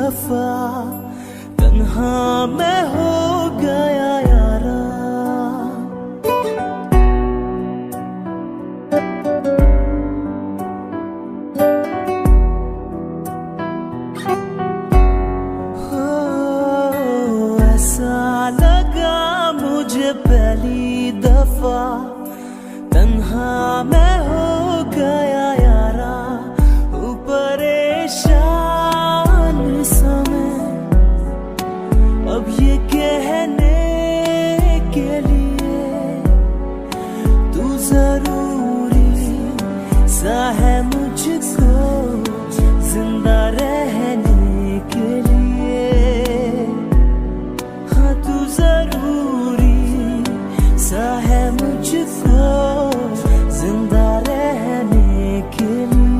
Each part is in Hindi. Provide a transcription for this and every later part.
दफा तन्हा मैं हो गया यारा। ऐसा लगा मुझे पहली दफा तन्हा मैं हो गया यारा। परेशान समय अब ये कहने के लिए तू जरूरी सा है मुझको जिंदा रहने के लिए। हाँ तू जरूरी सा है मुझको जिंदा रहने के लिए।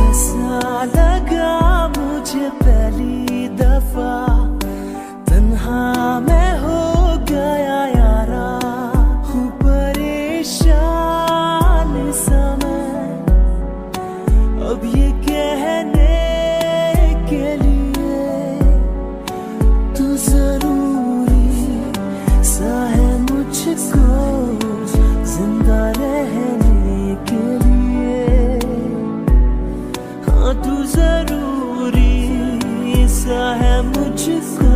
ऐसा लगा मुझे पहली दफा तन्हा मैं हो गया यारा। हूँ परेशान समय अब ये कहने के लिए तू जरूरी सा है मुझको जिंदा रहने के लिए। हाँ तू जरूरी सा है मुझको